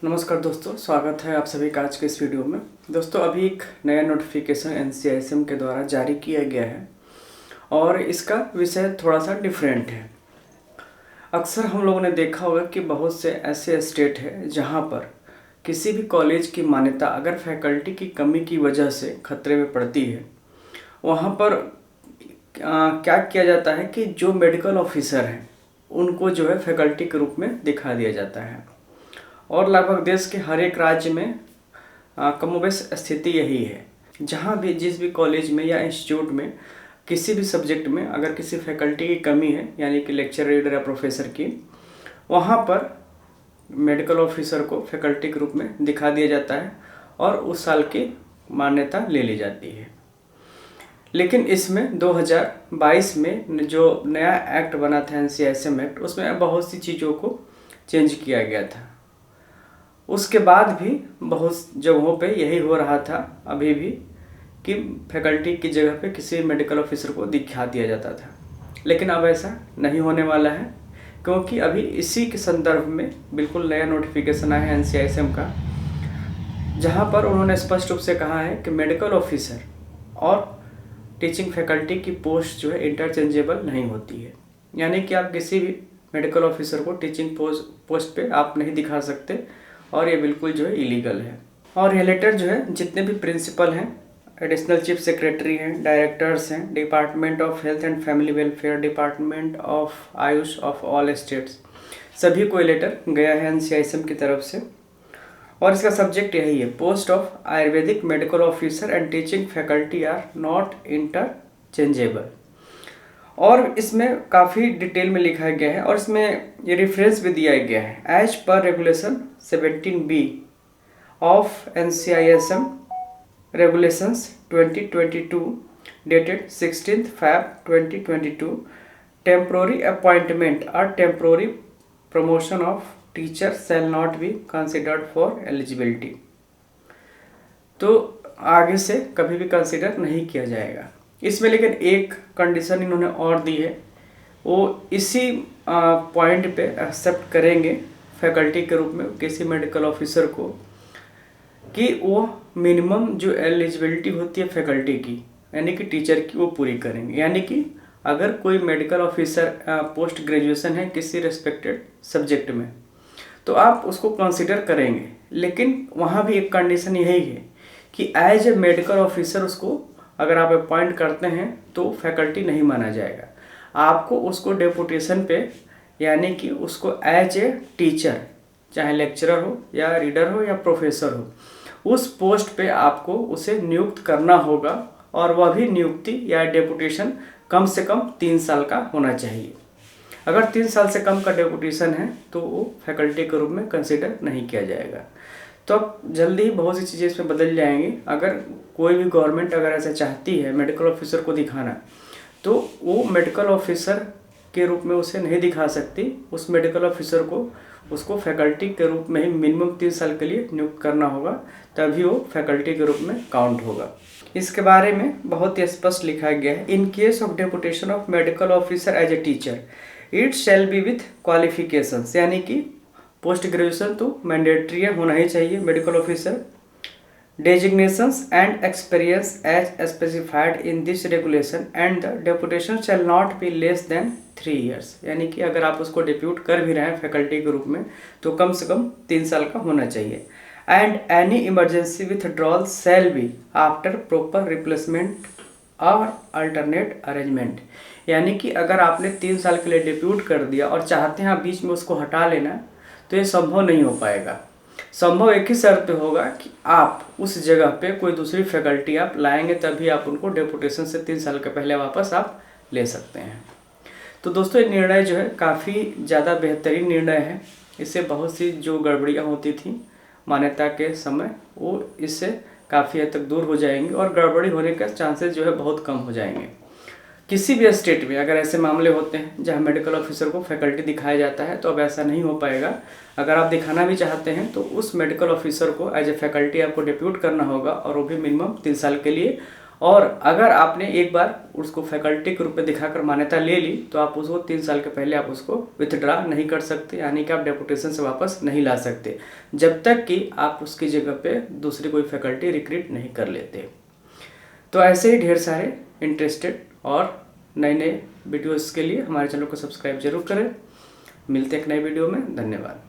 नमस्कार दोस्तों, स्वागत है आप सभी का आज के इस वीडियो में। दोस्तों, अभी एक नया नोटिफिकेशन NCISM के द्वारा जारी किया गया है और इसका विषय थोड़ा सा डिफरेंट है। अक्सर हम लोगों ने देखा होगा कि बहुत से ऐसे स्टेट है जहां पर किसी भी कॉलेज की मान्यता अगर फैकल्टी की कमी की वजह से खतरे में पड़ती है, वहां पर क्या किया जाता है कि जो मेडिकल ऑफिसर हैं उनको जो है फैकल्टी के रूप में दिखा दिया जाता है। और लगभग देश के हर एक राज्य में कमोबेश स्थिति यही है। जहाँ भी जिस भी कॉलेज में या इंस्टीट्यूट में किसी भी सब्जेक्ट में अगर किसी फैकल्टी की कमी है, यानी कि लेक्चर रीडर या प्रोफेसर की, वहाँ पर मेडिकल ऑफिसर को फैकल्टी के रूप में दिखा दिया जाता है और उस साल की मान्यता ले ली जाती है। लेकिन इसमें 2022 में जो नया एक्ट बना था NCISM एक्ट, उसमें बहुत सी चीज़ों को चेंज किया गया था। उसके बाद भी बहुत जगहों पे यही हो रहा था अभी भी कि फैकल्टी की जगह पे किसी मेडिकल ऑफिसर को दिखा दिया जाता था। लेकिन अब ऐसा नहीं होने वाला है, क्योंकि अभी इसी के संदर्भ में बिल्कुल नया नोटिफिकेशन आया है NCISM का, जहां पर उन्होंने स्पष्ट रूप से कहा है कि मेडिकल ऑफिसर और टीचिंग फैकल्टी की पोस्ट जो है इंटरचेंजेबल नहीं होती है। यानी कि आप किसी भी मेडिकल ऑफिसर को टीचिंग पोस्ट पे आप नहीं दिखा सकते और ये बिल्कुल जो है इलीगल है। और ये लेटर जो है जितने भी प्रिंसिपल हैं, एडिशनल चीफ सेक्रेटरी हैं, डायरेक्टर्स हैं, department of health and family welfare, department of Ayush of all states, सभी को ये लेटर गया है NCISM की तरफ से। और इसका सब्जेक्ट यही है, post of Ayurvedic medical officer and teaching faculty are not interchangeable. और इसमें काफ़ी डिटेल में लिखा गया है और इसमें ये रेफरेंस भी दिया गया है। As per regulation 17B of NCISM regulations 2022 dated 16 Feb 2022, temporary appointment और temporary promotion of teacher shall not be considered for eligibility. तो आगे से कभी भी कंसिडर नहीं किया जाएगा इसमें। लेकिन एक कंडीशन इन्होंने और दी है, वो इसी पॉइंट पे एक्सेप्ट करेंगे फैकल्टी के रूप में किसी मेडिकल ऑफिसर को कि वो मिनिमम जो एलिजिबिलिटी होती है फैकल्टी की, यानी कि टीचर की, वो पूरी करेंगे। यानी कि अगर कोई मेडिकल ऑफिसर पोस्ट ग्रेजुएशन है किसी रेस्पेक्टेड सब्जेक्ट में, तो आप उसको कंसिडर करेंगे। लेकिन वहाँ भी एक कंडीशन यही है कि एज ए मेडिकल ऑफिसर उसको अगर आप अपॉइंट करते हैं तो फैकल्टी नहीं माना जाएगा। आपको उसको डेपुटेशन पे, यानी कि उसको एज ए टीचर, चाहे लेक्चरर हो या रीडर हो या प्रोफेसर हो, उस पोस्ट पे आपको उसे नियुक्त करना होगा। और वह भी नियुक्ति या डेपुटेशन कम से कम 3 साल का होना चाहिए। अगर 3 साल से कम का डेपुटेशन है तो वो फैकल्टी के रूप में कंसिडर नहीं किया जाएगा। तो अब जल्दी ही बहुत सी चीज़ें इसमें बदल जाएंगी। अगर कोई भी गवर्नमेंट अगर ऐसा चाहती है मेडिकल ऑफिसर को दिखाना, तो वो मेडिकल ऑफिसर के रूप में उसे नहीं दिखा सकती। उस मेडिकल ऑफिसर को उसको फैकल्टी के रूप में ही मिनिमम 3 साल के लिए नियुक्त करना होगा, तभी वो फैकल्टी के रूप में काउंट होगा। इसके बारे में बहुत ही स्पष्ट लिखा गया है, in case of deputation of medical officer as a teacher it shall be with qualifications, यानी कि पोस्ट ग्रेजुएशन तो मैंडेटरी होना ही चाहिए medical officer, designations and experience as specified in this regulation and the deputation shall not be less than 3 years। यानी कि अगर आप उसको डिप्यूट कर भी रहे हैं फैकल्टी के रूप में तो कम से कम 3 साल का होना चाहिए। And any emergency withdrawal shall be after proper replacement और अल्टरनेट अरेंजमेंट। यानी कि अगर आपने 3 साल के लिए डिप्यूट कर दिया और चाहते हैं आप बीच में उसको हटा लेना, तो ये संभव नहीं हो पाएगा। संभव एक ही शर्त पे होगा कि आप उस जगह पे कोई दूसरी फैकल्टी आप लाएंगे, तभी आप उनको डेपुटेशन से 3 साल के पहले वापस आप ले सकते हैं। तो दोस्तों, ये निर्णय जो है काफ़ी ज़्यादा बेहतरीन निर्णय है। इससे बहुत सी जो गड़बड़ियाँ होती थी मान्यता के समय, वो इससे काफ़ी हद तक दूर हो जाएंगी और गड़बड़ी होने के चांसेस जो है बहुत कम हो जाएंगे। किसी भी स्टेट में अगर ऐसे मामले होते हैं जहां मेडिकल ऑफिसर को फैकल्टी दिखाया जाता है, तो अब ऐसा नहीं हो पाएगा। अगर आप दिखाना भी चाहते हैं तो उस मेडिकल ऑफिसर को एज ए फैकल्टी आपको डिप्यूट करना होगा, और वो भी मिनिमम 3 साल के लिए। और अगर आपने एक बार उसको फैकल्टी के रूप में दिखाकर मान्यता ले ली तो आप उसको 3 साल के पहले आप उसको विथड्रा नहीं कर सकते, यानी कि आप डेपुटेशन से वापस नहीं ला सकते जब तक कि आप उसकी जगह पे दूसरी कोई फैकल्टी रिक्रूट नहीं कर लेते। तो ऐसे ही ढेर सारे इंटरेस्टेड और नए नए वीडियोज़ के लिए हमारे चैनल को सब्सक्राइब जरूर करें। मिलते हैं एक नए वीडियो में। धन्यवाद।